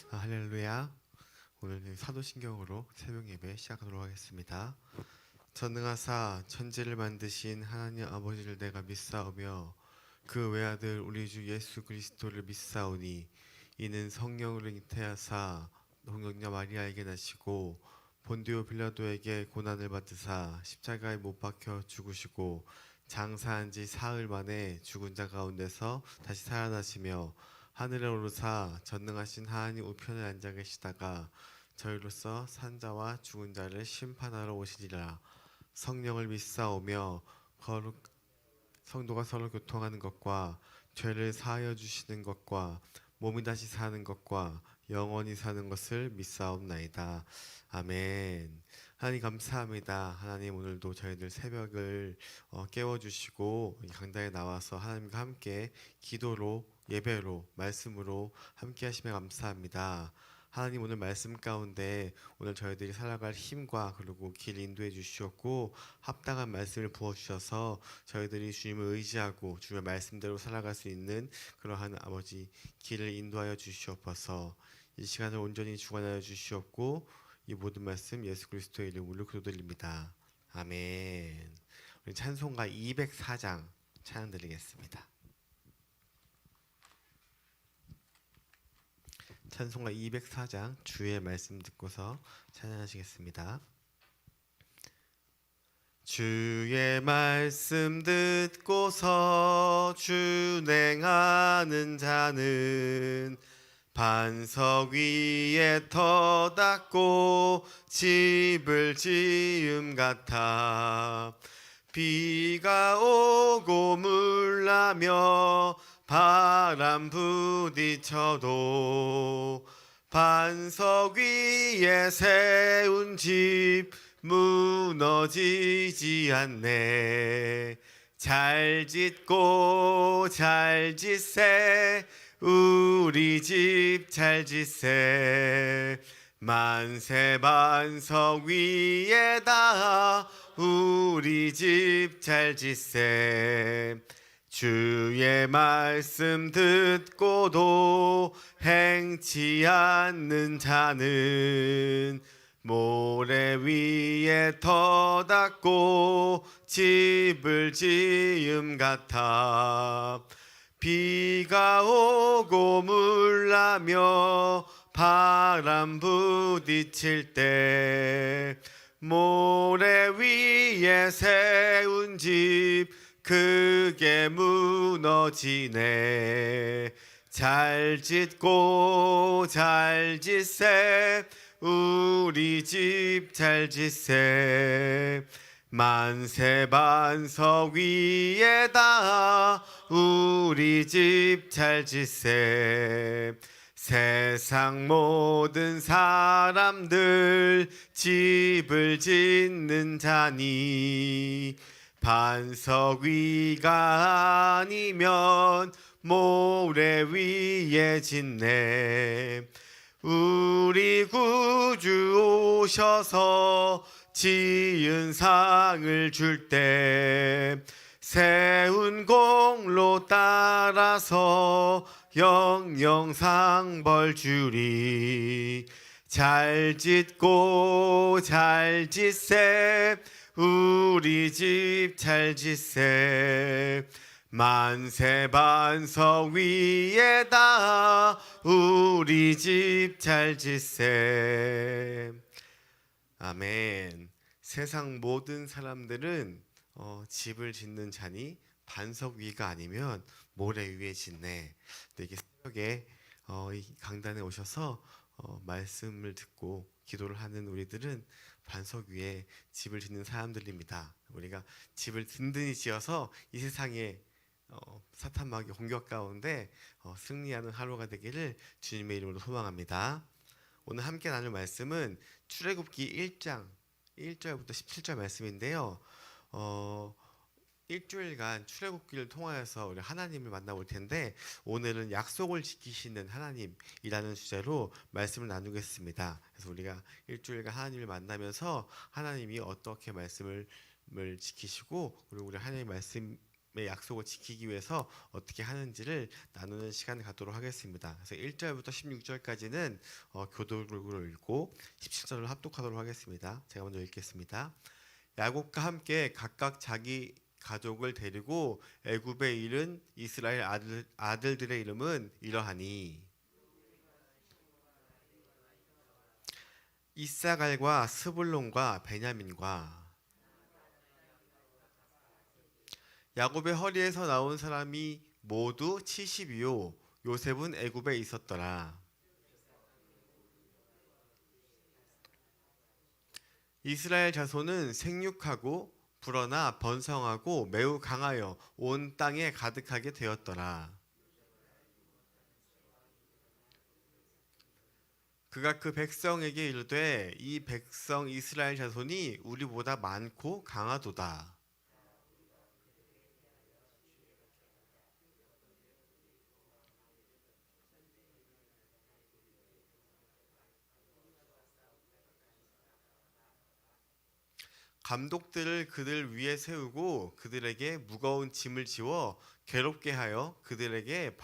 할렐루야. 오늘 사도신경으로 새벽 예배 시작하도록 하겠습니다. 전능하사 천지를 만드신 하나님 아버지를 내가 믿사오며 그 외아들 우리 주 예수 그리스도를 믿사오니 이는 성령으로 잉태하사 동정녀 마리아에게 나시고 본디오 빌라도에게 고난을 받으사 십자가에 못 박혀 죽으시고 장사한 지 사흘 만에 죽은 자 가운데서 다시 살아나시며 하늘에 오르사 전능하신 하나님 우편에 앉아 계시다가 저희로서 산자와 죽은 자를 심판하러 오시리라. 성령을 믿사오며 거룩 성도가 서로 교통하는 것과 죄를 사하여 주시는 것과 몸이 다시 사는 것과 영원히 사는 것을 믿사옵나이다. 아멘. 하나님 감사합니다. 하나님 오늘도 저희들 새벽을 깨워주시고 강단에 나와서 하나님과 함께 기도로 예배로 말씀으로 함께 하시며 감사합니다. 하나님 오늘 말씀 가운데 오늘 저희들이 살아갈 힘과 그리고 길 인도해 주시었고 합당한 말씀을 부어 주셔서 저희들이 주님을 의지하고 주님의 말씀대로 살아갈 수 있는 그러한 아버지 길을 인도하여 주시옵소서. 이 시간을 온전히 주관하여 주시옵고 이 모든 말씀 예수 그리스도의 이름으로 기도드립니다. 아멘. 우리 찬송가 204장 찬양 드리겠습니다. 찬송가 204장 주의 말씀 듣고서 찬양하시겠습니다. 주의 말씀 듣고서 준행하는 자는 반석 위에 터닫고 집을 지음 같아 비가 오고 물나며 바람 부딪혀도 반석 위에 세운 집 무너지지 않네. 잘 짓고 잘 짓세 우리 집 잘 짓세 만세 반석 위에다 우리 집 잘 짓세 주의 말씀 듣고도 행치 않는 자는 모래 위에 터닫고 집을 지음 같아 비가 오고 물나며 바람 부딪힐 때 모래 위에 세운 집 크게 무너지네. 잘 짓고 잘 짓세 우리 집 잘 짓세 만세 반석 위에다 우리 집 잘 짓세 세상 모든 사람들 집을 짓는 자니 반석 위가 아니면 모래 위에 짓네. 우리 구주 오셔서 지은 상을 줄 때 세운 공로 따라서 영영상 벌 주리. 잘 짓고 잘 짓세 우리 집 잘 짓세 만세 반석 위에다 우리 집 잘 짓세. 아멘. 세상 모든 사람들은 집을 짓는 자니 반석 위가 아니면 모래 위에 짓네. 이게 새벽에 이 강단에 오셔서 말씀을 듣고 기도를 하는 우리들은 반석 위에 집을 짓는 사람들입니다. 우리가 집을 든든히 지어서 이 세상에 사탄 마귀 공격 가운데 승리하는 하루가 되기를 주님의 이름으로 소망합니다. 오늘 함께 나눌 말씀은 출애굽기 1장 1절부터 17절 말씀인데요. 일주일간 출애굽기를 통하여서 우리 하나님을 만나볼 텐데 오늘은 약속을 지키시는 하나님이라는 주제로 말씀을 나누겠습니다. 그래서 우리가 일주일간 하나님을 만나면서 하나님이 어떻게 말씀을 지키시고 그리고 우리 하나님의 말씀을 약속을 지키기 위해서 어떻게 하는지를 나누는 시간을 갖도록 하겠습니다. 그래서 1절부터 16절까지는 교독으로 읽고 17절을 합독하도록 하겠습니다. 제가 먼저 읽겠습니다. 야곱과 함께 각각 자기 가족을 데리고 애굽에 이른 이스라엘 아들들의 이름은 이러하니 이사갈과 스불론과 베냐민과 야곱의 허리에서 나온 사람이 모두 70이요 요셉은 애굽에 있었더라. 이스라엘 자손은 생육하고 불어나 번성하고 매우 강하여 온 땅에 가득하게 되었더라. 그가 그 백성에게 이르되 이 백성 이스라엘 자손이 우리보다 많고 강하도다. 감독들을 그들 위에 세우고 그들에게 무거운 짐을 지워 괴롭게 하여 그들에게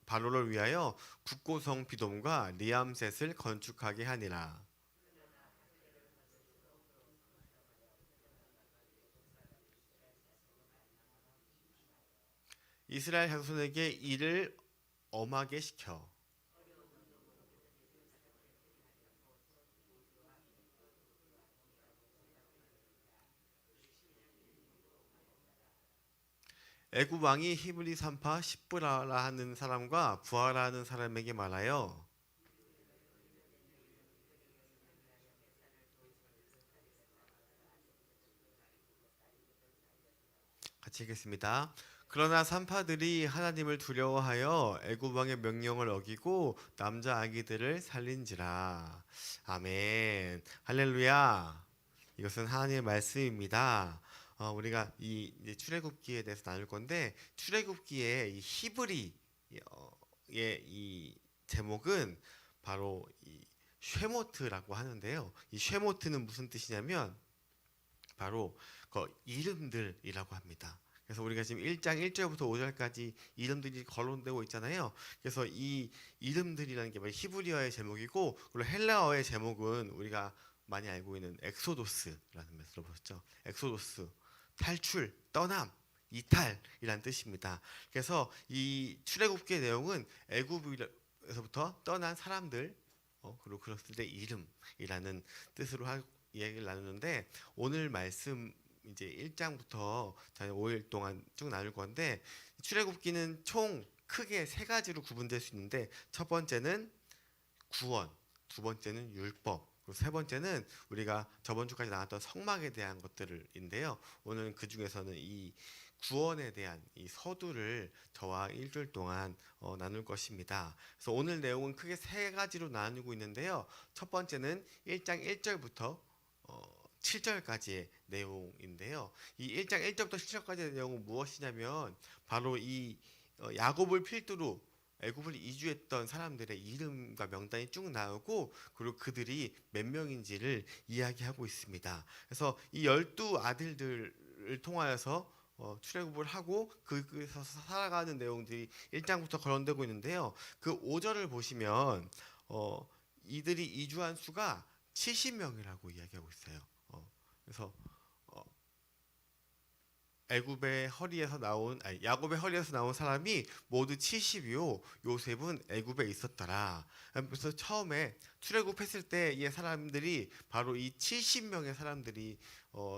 바로를 위하여 국고성 비돔과 리암셋을 건축하게 하니라. 이스라엘 자손에게 이를 엄하게 시켜 애굽 왕이 히브리 산파 십브라라 하는 사람과 부하라 하는 사람에게 말하여 같이 읽겠습니다. 그러나 산파들이 하나님을 두려워하여 애굽 왕의 명령을 어기고 남자 아기들을 살린지라. 아멘. 할렐루야. 이것은 하나님의 말씀입니다. 우리가 이제 출애굽기에 대해서 나눌 건데 출애굽기의 이 히브리의 이 제목은 바로 이 쉐모트라고 하는데요. 이 쉐모트는 무슨 뜻이냐면 바로 그 이름들이라고 합니다. 그래서 우리가 지금 1장 1절부터 5절까지 이름들이 거론되고 있잖아요. 그래서 이 이름들이라는 게 히브리어의 제목이고 그리고 헬라어의 제목은 우리가 많이 알고 있는 엑소도스라는 말 들어보셨죠? 엑소도스, 탈출, 떠남, 이탈이란 뜻입니다. 그래서 이 출애굽기의 내용은 애굽에서부터 떠난 사람들 그리고 그랬을 때 이름이라는 뜻으로 얘기를 나누는데 오늘 말씀 이제 1장부터 저희 5일 동안 쭉 나눌 건데 출애굽기는 총 크게 세 가지로 구분될 수 있는데 첫 번째는 구원, 두 번째는 율법, 그리고 세 번째는 우리가 저번 주까지 나왔던 성막에 대한 것들인데요. 오늘은 그 중에서는 이 구원에 대한 이 서두를 저와 일주일 동안 나눌 것입니다. 그래서 오늘 내용은 크게 세 가지로 나누고 있는데요. 첫 번째는 1장 1절부터 7절까지의 내용인데요. 이 1장 1절부터 7절까지의 내용은 무엇이냐면 바로 이 야곱을 필두로 애굽을 이주했던 사람들의 이름과 명단이 쭉 나오고 그리고 그들이 몇 명인지를 이야기하고 있습니다. 그래서 이 12아들들을 통하여서 출애굽을 하고 그에서 살아가는 내용들이 1장부터 거론되고 있는데요. 그 5절을 보시면 이들이 이주한 수가 70명이라고 이야기하고 있어요. 그래서 야곱의 허리에서 나온 사람이 모두 70이요 요셉은 애굽에 있었더라. 그래서 처음에 출애굽했을 때의 사람들이 바로 이 70명의 사람들이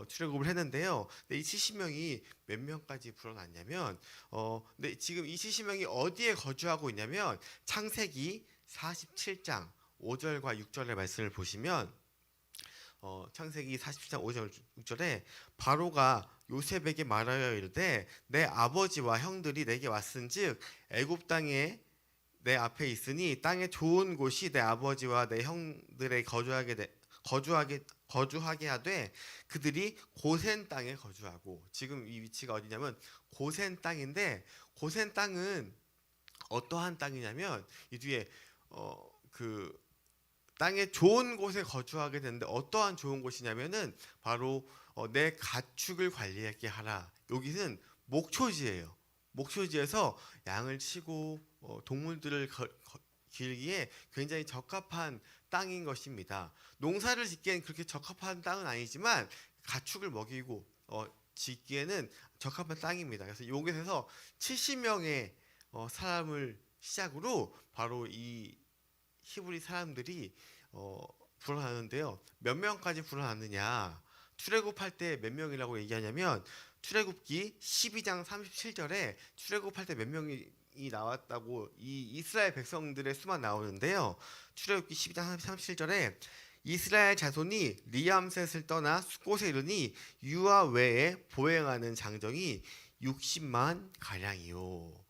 출애굽을 했는데요. 근데 이 70명이 몇 명까지 불어났냐면 근데 지금 이 70명이 어디에 거주하고 있냐면 창세기 47장 5절과 6절의 말씀을 보시면 창세기 47장 5절 6절에 바로가 요셉에게 말하여 이르되 내 아버지와 형들이 내게 왔은즉 애굽 땅에 내 앞에 있으니 땅에 좋은 곳이 내 아버지와 내 형들의 거주하게 하되 그들이 고센 땅에 거주하고 지금 이 위치가 어디냐면 고센 땅인데 고센 땅은 어떠한 땅이냐면 이 뒤에 그 땅에 좋은 곳에 거주하게 되는데 어떠한 좋은 곳이냐면은 바로 내 가축을 관리하게 하라. 여기는 목초지예요. 목초지에서 양을 치고 동물들을 기르기에 굉장히 적합한 땅인 것입니다. 농사를 짓기엔 그렇게 적합한 땅은 아니지만 가축을 먹이고 짓기에는 적합한 땅입니다. 그래서 여기서 70명의 사람을 시작으로 바로 이 히브리 사람들이 불어나는데요. 몇 명까지 불어났느냐? 출애굽할 때 몇 명이라고 얘기하냐면 출애굽기 12장 37절에 출애굽할 때 몇 명이 나왔다고 이 이스라엘 백성들의 수만 나오는데요. 출애굽기 12장 37절에 이스라엘 자손이 리암셋을 떠나 숫곳에 이르니 유아 외에 보행하는 장정이 60만 가량이요.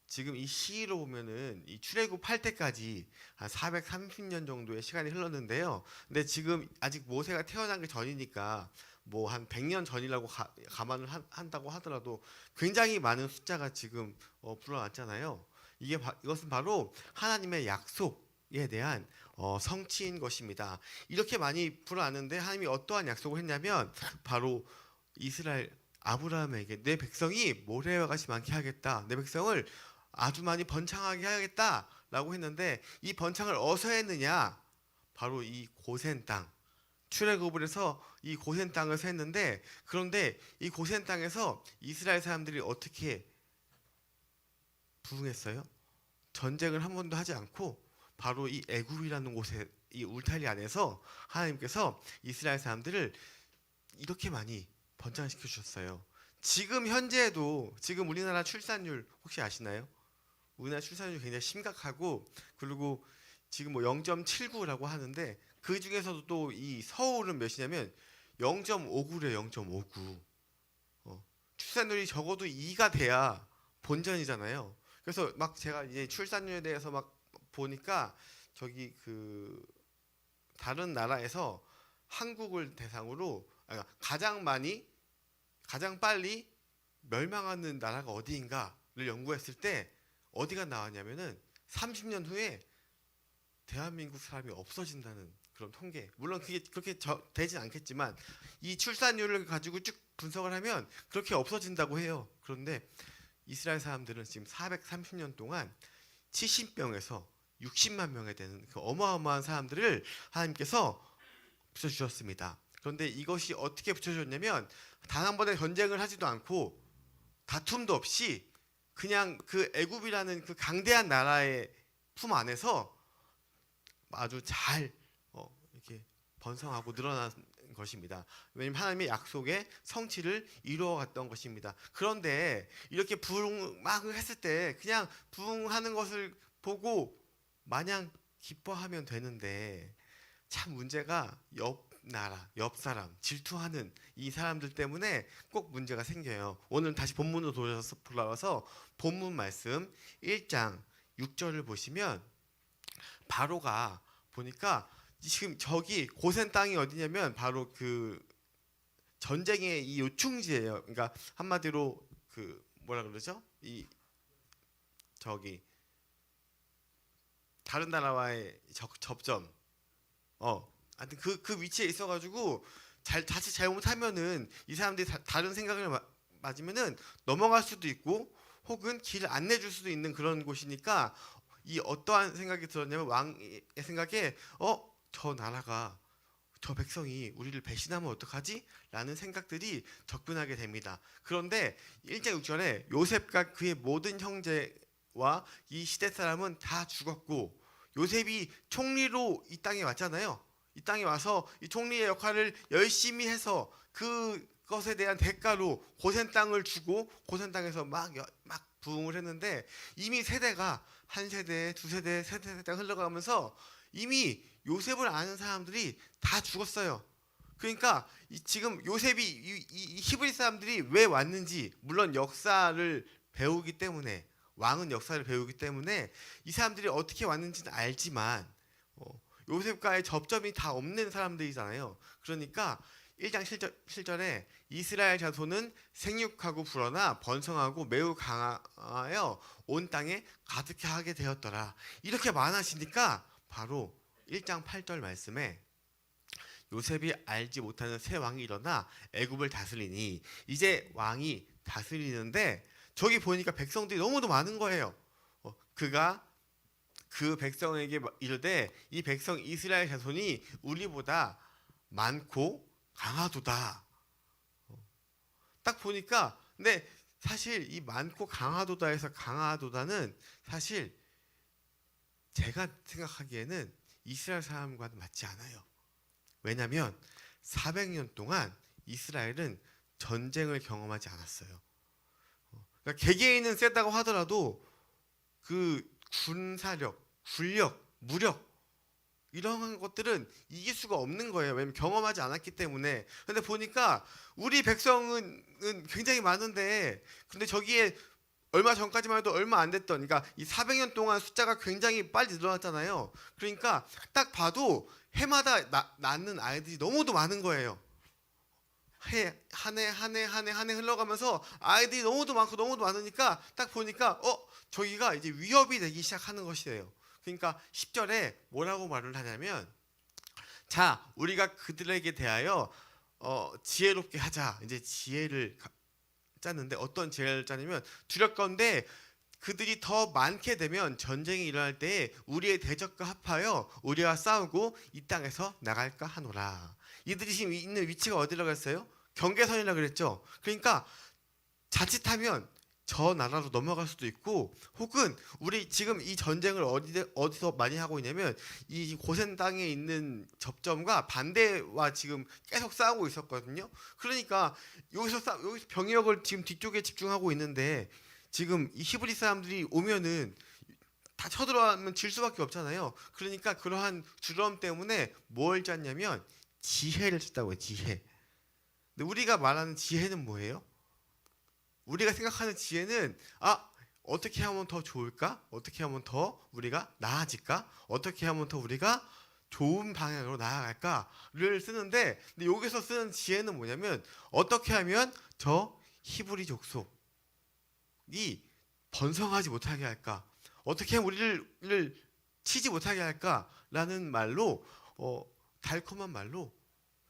지금 이 시로 보면은 이 출애굽할 때까지 한 430년 정도의 시간이 흘렀는데요. 근데 지금 아직 모세가 태어난 게 전이니까 뭐 한 100년 전이라고 감안을 한다고 하더라도 굉장히 많은 숫자가 지금 불어났잖아요. 이것은 바로 하나님의 약속에 대한 성취인 것입니다. 이렇게 많이 불어났는데 하나님이 어떠한 약속을 했냐면 바로 이스라엘 아브라함에게 내 백성이 모래와 같이 많게 하겠다. 내 백성을 아주 많이 번창하게 하겠다라고 했는데 이 번창을 어디서 했느냐? 바로 이 고센 땅. 출애굽을 해서 이 고센 땅에서 했는데 그런데 이 고센 땅에서 이스라엘 사람들이 어떻게 부흥했어요? 전쟁을 한 번도 하지 않고 바로 이 애굽이라는 곳에 이 울타리 안에서 하나님께서 이스라엘 사람들을 이렇게 많이 번창시켜 주셨어요. 지금 현재에도 지금 우리나라 출산율 혹시 아시나요? 우리나라 출산율이 굉장히 심각하고 그리고 지금 뭐 0.79라고 하는데 그 중에서도 또 이 서울은 몇이냐면 0.59래 0.59. 출산율이 적어도 2가 돼야 본전이잖아요. 그래서 막 제가 이제 출산율에 대해서 막 보니까 저기 그 다른 나라에서 한국을 대상으로 가장 빨리 멸망하는 나라가 어디인가를 연구했을 때 어디가 나왔냐면은 30년 후에 대한민국 사람이 없어진다는 그런 통계. 물론 그게 그렇게 되진 않겠지만 이 출산율을 가지고 쭉 분석을 하면 그렇게 없어진다고 해요. 그런데 이스라엘 사람들은 지금 430년 동안 70명에서 60만 명에 되는 그 어마어마한 사람들을 하나님께서 붙여주셨습니다. 그런데 이것이 어떻게 붙여줬냐면 단 한 번의 전쟁을 하지도 않고 다툼도 없이 그냥 그 애굽이라는 그 강대한 나라의 품 안에서 아주 잘 이렇게 번성하고 늘어난 것입니다. 왜냐하면 하나님의 약속의 성취를 이루어갔던 것입니다. 그런데 이렇게 부흥을 했을 때 그냥 부흥하는 것을 보고 마냥 기뻐하면 되는데 참 문제가 옆 나라, 옆 사람, 질투하는 이 사람들 때문에 꼭 문제가 생겨요. 오늘 다시 본문으로 돌아와서 본문 말씀 1장 6절을 보시면 바로가 보니까 지금 저기 고센 땅이 어디냐면 바로 그 전쟁의 이 요충지예요. 그러니까 한마디로 그 뭐라 그러죠? 이 저기 다른 나라와의 접점. 하여튼 그 위치에 있어가지고 자칫 잘못하면은 이 사람들이 다른 생각을 맞으면은 넘어갈 수도 있고 혹은 길을 안 내줄 수도 있는 그런 곳이니까 이 어떠한 생각이 들었냐면 왕의 생각에 저 나라가 저 백성이 우리를 배신하면 어떡하지? 라는 생각들이 접근하게 됩니다. 그런데 1장 6절에 요셉과 그의 모든 형제와 이 시대 사람은 다 죽었고 요셉이 총리로 이 땅에 왔잖아요. 이 땅에 와서 이 총리의 역할을 열심히 해서 그것에 대한 대가로 고센 땅을 주고 고센 땅에서 막 부흥을 했는데 이미 세대가 한 세대, 두 세대, 세 세대 흘러가면서 이미 요셉을 아는 사람들이 다 죽었어요. 그러니까 지금 요셉이 이 히브리 사람들이 왜 왔는지 물론 역사를 배우기 때문에 왕은 역사를 배우기 때문에 이 사람들이 어떻게 왔는지는 알지만 요셉과의 접점이 다 없는 사람들이잖아요. 그러니까 1장 7절에 이스라엘 자손은 생육하고 불어나 번성하고 매우 강하여 온 땅에 가득해 하게 되었더라. 이렇게 많아지니까 바로 1장 8절 말씀에 요셉이 알지 못하는 새 왕이 일어나 애굽을 다스리니 이제 왕이 다스리는데 저기 보니까 백성들이 너무도 많은 거예요. 그가 그 백성에게 이르되 이 백성 이스라엘 자손이 우리보다 많고 강하도다. 딱 보니까 근데 사실 이 많고 강하도다에서 강하도다는 사실 제가 생각하기에는 이스라엘 사람과는 맞지 않아요. 왜냐하면 400년 동안 이스라엘은 전쟁을 경험하지 않았어요. 그러니까 개개인은 세다고 하더라도 그 군사력, 군력, 무력 이런 것들은 이길 수가 없는 거예요. 왜냐면 경험하지 않았기 때문에. 근데 보니까 우리 백성은 굉장히 많은데 근데 저기에 얼마 전까지만 해도 얼마 안 됐던 그러니까 이 400년 동안 숫자가 굉장히 빨리 늘어났잖아요. 그러니까 딱 봐도 해마다 낳는 아이들이 너무도 많은 거예요. 한 해 흘러가면서 아이들이 너무도 많고 너무도 많으니까 딱 보니까 저기가 이제 위협이 되기 시작하는 것이에요. 그러니까 10절에 뭐라고 말을 하냐면 자 우리가 그들에게 대하여 지혜롭게 하자. 이제 지혜를 짰는데 어떤 지혜를 짜냐면 두렵건대 그들이 더 많게 되면 전쟁이 일어날 때에 우리의 대적과 합하여 우리와 싸우고 이 땅에서 나갈까 하노라. 이들이 지금 있는 위치가 어디라고 했어요? 경계선이라고 그랬죠. 그러니까 자칫하면 저 나라로 넘어갈 수도 있고 혹은 우리 지금 이 전쟁을 어디서 많이 하고 있냐면 이 고센 땅에 있는 접점과 반대와 지금 계속 싸우고 있었거든요. 그러니까 여기서 병력을 지금 뒤쪽에 집중하고 있는데 지금 이 히브리 사람들이 오면은 다 쳐들어가면 질 수밖에 없잖아요. 그러니까 그러한 두려움 때문에 뭘 짰냐면 지혜를 짰다고요. 지혜. 근데 우리가 말하는 지혜는 뭐예요? 우리가 생각하는 지혜는 어떻게 하면 더 좋을까? 어떻게 하면 더 우리가 나아질까? 어떻게 하면 더 우리가 좋은 방향으로 나아갈까를 쓰는데 근데 여기서 쓰는 지혜는 뭐냐면 어떻게 하면 저 히브리 족속이 번성하지 못하게 할까? 어떻게 하면 우리를 치지 못하게 할까라는 말로 달콤한 말로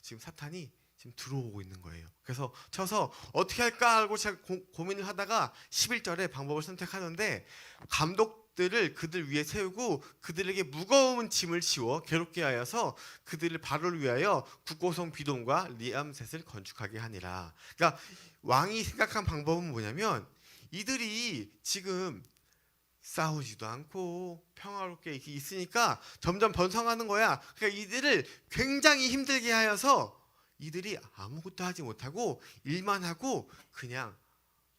지금 사탄이 지금 들어오고 있는 거예요. 그래서 쳐서 어떻게 할까 하고 제가 고민을 하다가 11절에 방법을 선택하는데 감독들을 그들 위에 세우고 그들에게 무거운 짐을 지워 괴롭게 하여서 그들을 바로를 위하여 국고성 비돔과 리암셋을 건축하게 하니라. 그러니까 왕이 생각한 방법은 뭐냐면 이들이 지금 싸우지도 않고 평화롭게 있으니까 점점 번성하는 거야. 그러니까 이들을 굉장히 힘들게 하여서 이들이 아무것도 하지 못하고 일만 하고 그냥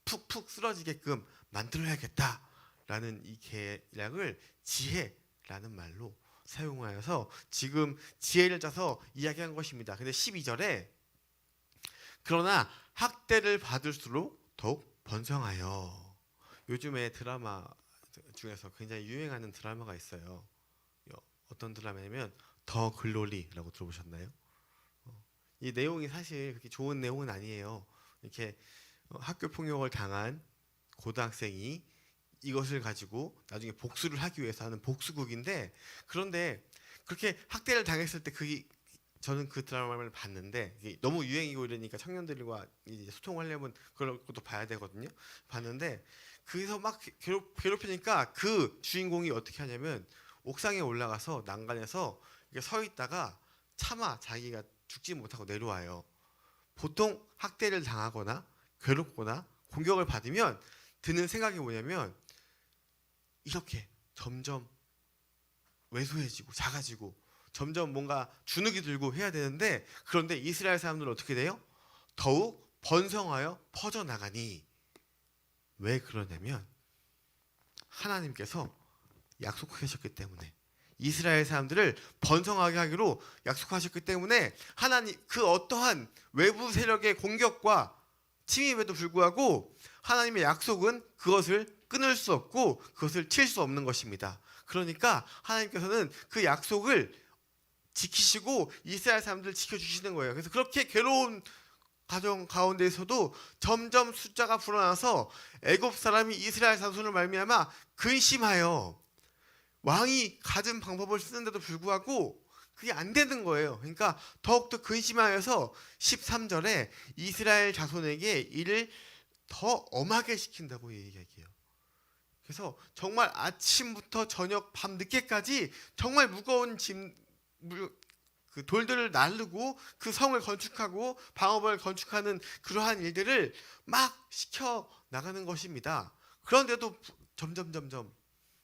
푹푹 쓰러지게끔 만들어야겠다라는 이 계략을 지혜라는 말로 사용하여서 지금 지혜를 짜서 이야기한 것입니다. 근데 12절에 그러나 학대를 받을수록 더욱 번성하여 요즘에 드라마 중에서 굉장히 유행하는 드라마가 있어요. 어떤 드라마냐면 더 글로리라고 들어보셨나요? 이 내용이 사실 그렇게 좋은 내용은 아니에요. 이렇게 학교 폭력을 당한 고등학생이 이것을 가지고 나중에 복수를 하기 위해서 하는 복수극인데 그런데 그렇게 학대를 당했을 때 저는 그 드라마를 봤는데 너무 유행이고 이러니까 청년들과 이제 소통하려면 그런 것도 봐야 되거든요. 봤는데 거기서 막 괴롭히니까 그 주인공이 어떻게 하냐면 옥상에 올라가서 난간에서 서 있다가 차마 자기가 죽지 못하고 내려와요. 보통 학대를 당하거나 괴롭거나 공격을 받으면 드는 생각이 뭐냐면 이렇게 점점 왜소해지고 작아지고 점점 뭔가 주눅이 들고 해야 되는데 그런데 이스라엘 사람들은 어떻게 돼요? 더욱 번성하여 퍼져나가니 왜 그러냐면 하나님께서 약속하셨기 때문에 이스라엘 사람들을 번성하게 하기로 약속하셨기 때문에 하나님 그 어떠한 외부 세력의 공격과 침입에도 불구하고 하나님의 약속은 그것을 끊을 수 없고 그것을 칠 수 없는 것입니다. 그러니까 하나님께서는 그 약속을 지키시고 이스라엘 사람들을 지켜주시는 거예요. 그래서 그렇게 괴로운 가정 가운데에서도 점점 숫자가 불어나서 애굽 사람이 이스라엘 자손을 말미암아 근심하여 왕이 가진 방법을 쓰는데도 불구하고 그게 안 되는 거예요. 그러니까 더욱더 근심하여서 13절에 이스라엘 자손에게 이를 더 엄하게 시킨다고 얘기해요. 그래서 정말 아침부터 저녁 밤 늦게까지 정말 무거운 그 돌들을 나르고 그 성을 건축하고 방어를 건축하는 그러한 일들을 막 시켜 나가는 것입니다. 그런데도 점점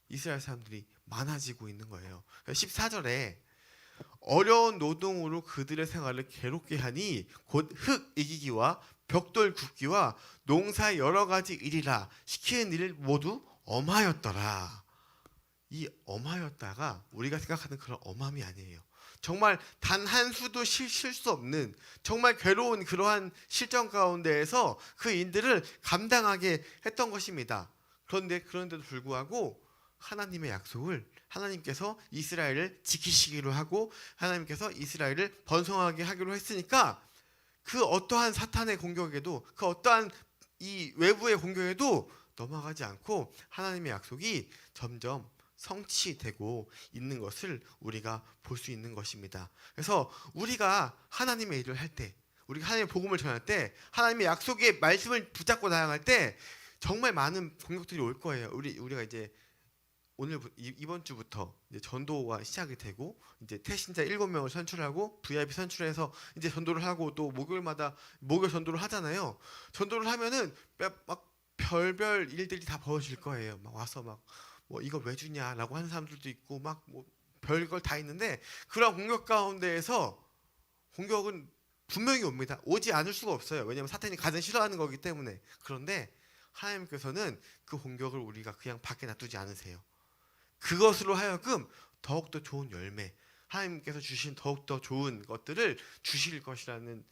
이스라엘 사람들이 많아지고 있는 거예요. 14절에 어려운 노동으로 그들의 생활을 괴롭게 하니 곧 흙 이기기와 벽돌 굽기와 농사의 여러 가지 일이라 시키는 일 모두 엄하였더라. 이 엄하였다가 우리가 생각하는 그런 엄함이 아니에요. 정말 단 한 수도 쉴 수 없는 정말 괴로운 그러한 실정 가운데에서 그 일들을 감당하게 했던 것입니다. 그런데도 불구하고 하나님의 약속을 하나님께서 이스라엘을 지키시기로 하고 하나님께서 이스라엘을 번성하게 하기로 했으니까 그 어떠한 사탄의 공격에도 그 어떠한 이 외부의 공격에도 넘어가지 않고 하나님의 약속이 점점 성취되고 있는 것을 우리가 볼 수 있는 것입니다. 그래서 우리가 하나님의 일을 할 때, 우리가 하나님의 복음을 전할 때, 하나님의 약속의 말씀을 붙잡고 나아갈 때 정말 많은 공격들이 올 거예요. 우리가 이제 이번 주부터 이제 전도가 시작이 되고 이제 태신자 7명을 선출하고 VIP 선출해서 이제 전도를 하고 또 목요일마다 목요일 전도를 하잖아요. 전도를 하면은 막 별별 일들이 다 벌어질 거예요. 막 와서 막 뭐 이거 왜 주냐라고 하는 사람들도 있고 막 뭐 별걸 다 있는데 그런 공격 가운데에서 공격은 분명히 옵니다. 오지 않을 수가 없어요. 왜냐하면 사탄이 가장 싫어하는 거기 때문에. 그런데 하나님께서는 그 공격을 우리가 그냥 밖에 놔두지 않으세요. 그것으로 하여금 더욱더 좋은 열매, 하나님께서 주신 더욱더 좋은 것들을 주실 것이라는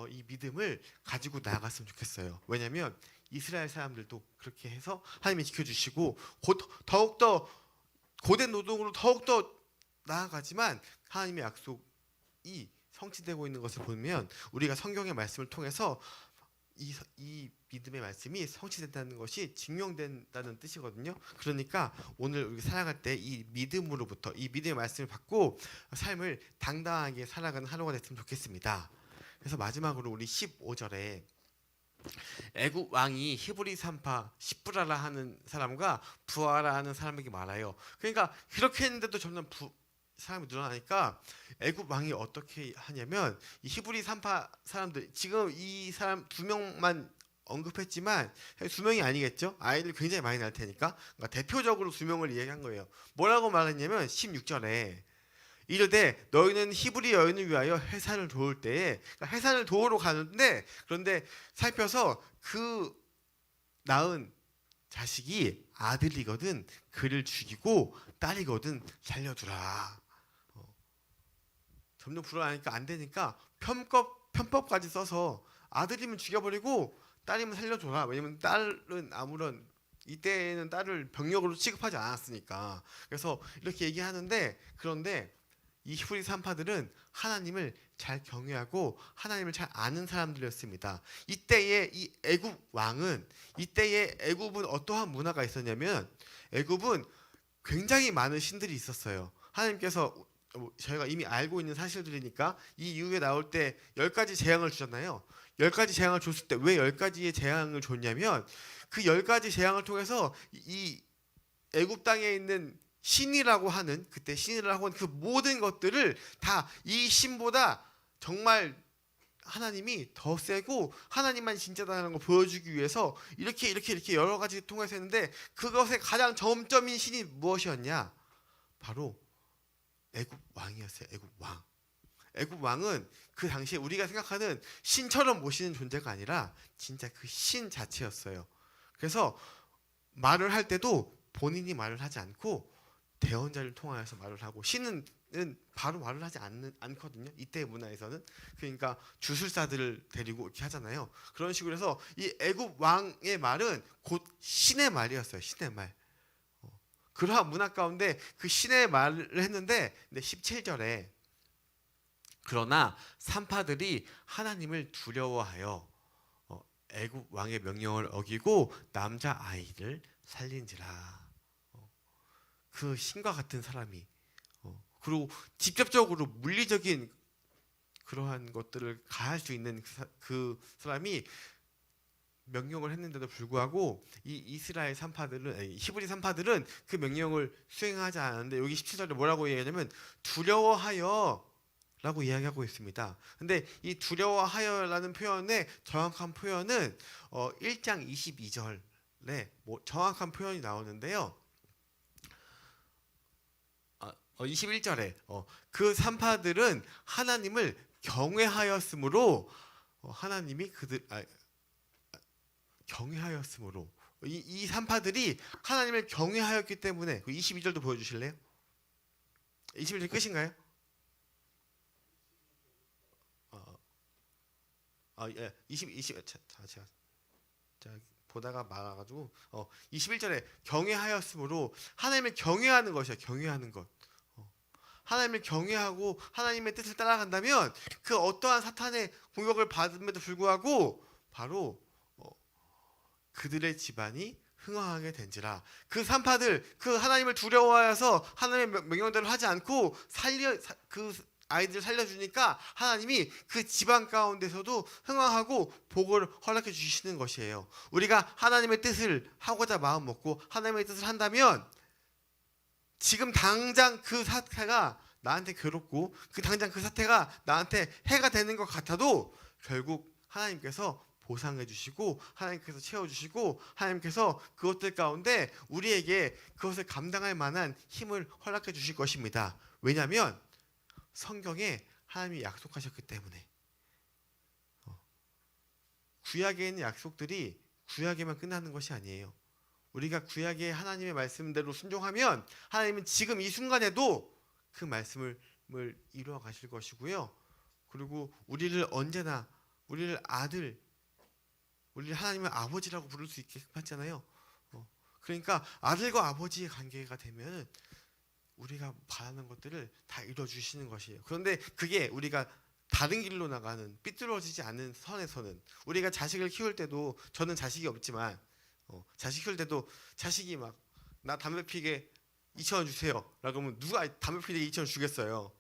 이 믿음을 가지고 나아갔으면 좋겠어요. 왜냐하면 이스라엘 사람들도 그렇게 해서 하나님이 지켜주시고 더욱더 고된 노동으로 더욱더 나아가지만 하나님의 약속이 성취되고 있는 것을 보면 우리가 성경의 말씀을 통해서 이 믿음의 말씀이 성취된다는 것이 증명된다는 뜻이거든요. 그러니까 오늘 우리 살아갈 때 이 믿음으로부터 이 믿음의 말씀을 받고 삶을 당당하게 살아가는 하루가 됐으면 좋겠습니다. 그래서 마지막으로 우리 15절에 애굽 왕이 히브리 산파 시브라라 하는 사람과 부하라 하는 사람에게 말하여, 그러니까 그렇게 했는데도 점점 사람이 늘어나니까 애굽 왕이 어떻게 하냐면 이 히브리 산파 사람들, 지금 이 사람 2명만 언급했지만 2명이 아니겠죠. 아이들 굉장히 많이 낳을 테니까. 그러니까 대표적으로 2명을 이야기한 거예요. 뭐라고 말했냐면 16절에 이르되 너희는 히브리 여인을 위하여 해산을 도울 때에, 그러니까 해산을 도우러 가는데 그런데 살펴서 그 낳은 자식이 아들이거든 그를 죽이고 딸이거든 살려두라. 점점 불어나니까 안 되니까 편법까지 써서 아들이면 죽여버리고 딸이면 살려줘라. 왜냐면 딸은 아무런 이때는 딸을 병력으로 취급하지 않았으니까. 그래서 이렇게 얘기하는데, 그런데 이 히브리 산파들은 하나님을 잘 경외하고 하나님을 잘 아는 사람들이었습니다. 이때의 애굽은 어떠한 문화가 있었냐면 애굽은 굉장히 많은 신들이 있었어요. 하나님께서 저희가 이미 알고 있는 사실들이니까 이 이후에 나올 때 10가지 재앙을 주잖아요. 10가지 재앙을 줬을 때 왜 10가지의 재앙을 줬냐면 그 10가지 재앙을 통해서 이 애굽 땅에 있는 신이라고 하는, 그때 신이라고 하는 그 모든 것들을 다 이 신보다 정말 하나님이 더 세고 하나님만 진짜다는 걸 보여주기 위해서 이렇게 여러 가지 통해서 했는데, 그것의 가장 점점인 신이 무엇이었냐? 바로 애굽 왕이었어요. 애굽 왕은 그 당시에 우리가 생각하는 신처럼 모시는 존재가 아니라 진짜 그 신 자체였어요. 그래서 말을 할 때도 본인이 말을 하지 않고 대언자를 통하여서 말을 하고, 신은 바로 말을 하지 않거든요. 이때의 문화에서는. 그러니까 주술사들을 데리고 이렇게 하잖아요. 그런 식으로 해서 이 애굽 왕의 말은 곧 신의 말이었어요. 신의 말. 그러한 문화 가운데 그 신의 말을 했는데, 근데 17절에 그러나 산파들이 하나님을 두려워하여 애굽 왕의 명령을 어기고 남자 아이를 살린지라. 그 신과 같은 사람이 그리고 직접적으로 물리적인 그러한 것들을 가할 수 있는 그 사람이 명령을 했는데도 불구하고 이 이스라엘 산파들은 히브리 산파들은 그 명령을 수행하지 않았는데 여기 17절에 뭐라고 얘기하냐면 두려워하여 라고 이야기하고 있습니다. 근데 이 두려워하여라는 표현의 정확한 표현은 1장 22절에 정확한 표현이 나오는데요. 21절에 그 산파들은 하나님을 경외하였으므로 하나님이 경외하였으므로 이 산파들이 하나님을 경외하였기 때문에 22절도 보여주실래요? 22절 끝인가요? 예, 20 제가 보다가 말아가지고 21절에 경외하였으므로 하나님을 경외하는 것이야. 경외하는 것. 하나님을 경외하고 하나님의 뜻을 따라간다면 그 어떠한 사탄의 공격을 받음에도 불구하고 바로 그들의 집안이 흥황하게 된지라. 그 산파들 그 하나님을 두려워하여서 하나님의 명령대로 하지 않고 그 아이들을 살려주니까 하나님이 그 집안 가운데서도 흥황하고 복을 허락해 주시는 것이에요. 우리가 하나님의 뜻을 하고자 마음 먹고 하나님의 뜻을 한다면 지금 당장 그 사태가 나한테 괴롭고 당장 그 사태가 나한테 해가 되는 것 같아도 결국 하나님께서 보상해 주시고 하나님께서 채워주시고 하나님께서 그것들 가운데 우리에게 그것을 감당할 만한 힘을 허락해 주실 것입니다. 왜냐하면 성경에 하나님이 약속하셨기 때문에. 구약에 있는 약속들이 구약에만 끝나는 것이 아니에요. 우리가 구약의 하나님의 말씀대로 순종하면 하나님은 지금 이 순간에도 그 말씀을 이루어 가실 것이고요. 그리고 우리를 언제나 우리를 하나님의 아버지라고 부를 수 있게 하잖아요. 그러니까 아들과 아버지의 관계가 되면 우리가 바라는 것들을 다 이루어 주시는 것이에요. 그런데 그게 우리가 다른 길로 나가는 삐뚤어지지 않는 선에서는 우리가 자식을 키울 때도 저는 자식이 없지만 자식 키울 때도 자식이 막 나 담배 피게 2,000원 주세요 라고 하면 누가 담배 피게 2,000원 주겠어요.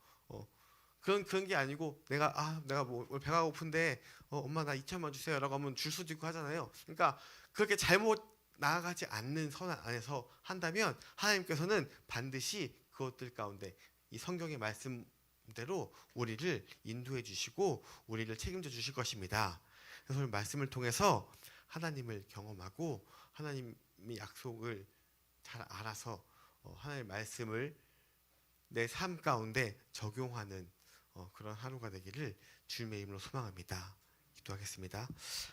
그런 게 아니고 내가 뭐 배가 고픈데 엄마 나 2,000원 주세요 라고 하면 줄 수도 있고 하잖아요. 그러니까 그렇게 잘못 나아가지 않는 선 안에서 한다면 하나님께서는 반드시 그것들 가운데 이 성경의 말씀대로 우리를 인도해 주시고 우리를 책임져 주실 것입니다. 그래서 말씀을 통해서 하나님을 경험하고 하나님의 약속을 잘 알아서 하나님의 말씀을 내 삶 가운데 적용하는 그런 하루가 되기를 주님의 이름으로 소망합니다. 기도하겠습니다.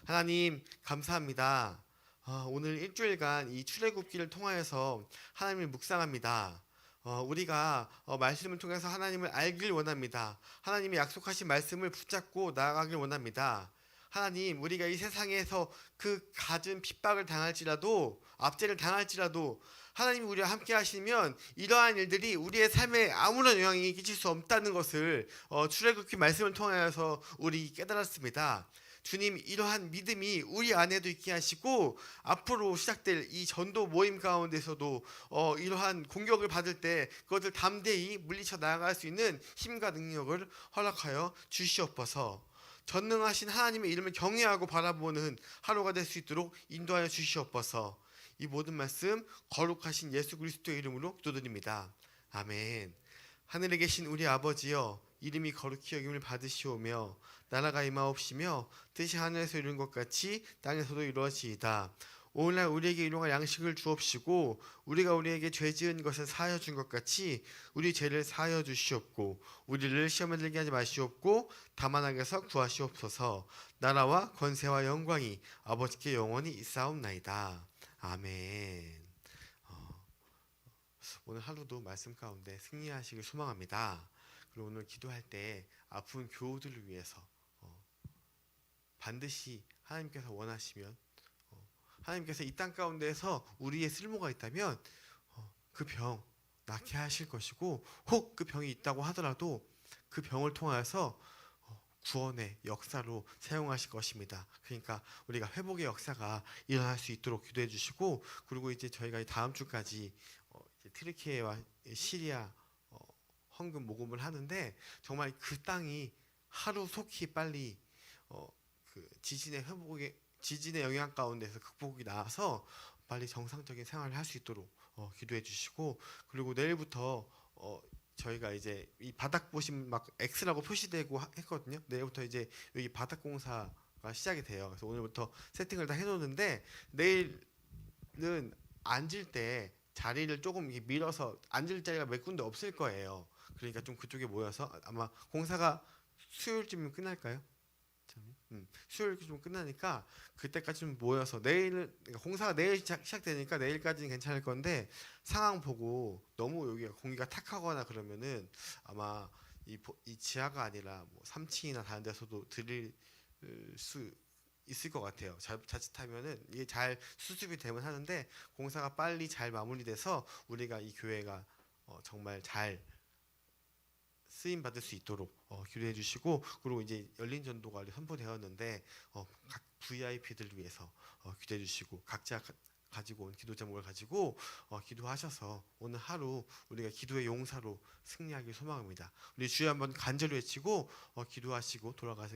하나님 감사합니다. 오늘 일주일간 이 출애굽기를 통하여서 하나님을 묵상합니다. 우리가 말씀을 통해서 하나님을 알길 원합니다. 하나님이 약속하신 말씀을 붙잡고 나아가길 원합니다. 하나님 우리가 이 세상에서 그 갖은 핍박을 당할지라도 압제를 당할지라도 하나님이 우리와 함께 하시면 이러한 일들이 우리의 삶에 아무런 영향이 끼칠 수 없다는 것을 출애굽기 말씀을 통하여서 우리 깨달았습니다. 주님 이러한 믿음이 우리 안에도 있게 하시고 앞으로 시작될 이 전도 모임 가운데서도 이러한 공격을 받을 때 그것을 담대히 물리쳐 나아갈 수 있는 힘과 능력을 허락하여 주시옵소서. 전능하신 하나님의 이름을 경외하고 바라보는 하루가 될 수 있도록 인도하여 주시옵소서. 이 모든 말씀 거룩하신 예수 그리스도의 이름으로 기도드립니다. 아멘. 하늘에 계신 우리 아버지여 이름이 거룩히 여김을 받으시오며 나라가 임하옵시며 뜻이 하늘에서 이룬 것 같이 땅에서도 이루어지이다. 오늘날 우리에게 일용할 양식을 주옵시고 우리가 우리에게 죄 지은 것을 사하여 준 것 같이 우리 죄를 사하여 주시옵고 우리를 시험에 들게 하지 마시옵고 다만 악에서 구하시옵소서. 나라와 권세와 영광이 아버지께 영원히 있사옵나이다. 아멘. 오늘 하루도 말씀 가운데 승리하시길 소망합니다. 그리고 오늘 기도할 때 아픈 교우들을 위해서 반드시 하나님께서 원하시면 하나님께서 이 땅 가운데에서 우리의 쓸모가 있다면 그 병 낫게 하실 것이고 혹 그 병이 있다고 하더라도 그 병을 통하여서 구원의 역사로 사용하실 것입니다. 그러니까 우리가 회복의 역사가 일어날 수 있도록 기도해 주시고 그리고 이제 저희가 다음 주까지 이제 트르키예와 시리아 헌금 모금을 하는데 정말 그 땅이 하루속히 빨리 그 지진의 영향 가운데서 극복이 나와서 빨리 정상적인 생활을 할 수 있도록 기도해 주시고, 그리고 내일부터 저희가 이제 이 바닥 보시면 막 X라고 표시되고 했거든요. 내일부터 이제 여기 바닥 공사가 시작이 돼요. 그래서 오늘부터 세팅을 다 해놓는데 내일은 앉을 때 자리를 조금 이렇게 밀어서 앉을 자리가 몇 군데 없을 거예요. 그러니까 좀 그쪽에 모여서 아마 공사가 수요일쯤이면 끝날까요? 수요일쯤 끝나니까 그때까지 좀 모여서 내일은 그러니까 공사가 내일 시작되니까 내일까지는 괜찮을 건데 상황 보고 너무 여기가 공기가 탁하거나 그러면은 아마 이 지하가 아니라 뭐 3층이나 다른 데서도 들릴 수 있을 것 같아요. 자칫하면은 이게 잘 수습이 되면 하는데 공사가 빨리 잘 마무리돼서 우리가 이 교회가 정말 잘 쓰임 받을 수 있도록 기도해 주시고, 그리고 이제 열린 전도가 선포되었는데 각 VIP들 위해서 기도해 주시고, 각자 가지고 온 기도 제목을 가지고 기도하셔서 오늘 하루 우리가 기도의 용사로 승리하길 소망합니다. 우리 주여 한번 간절히 외치고 기도하시고 돌아가세요.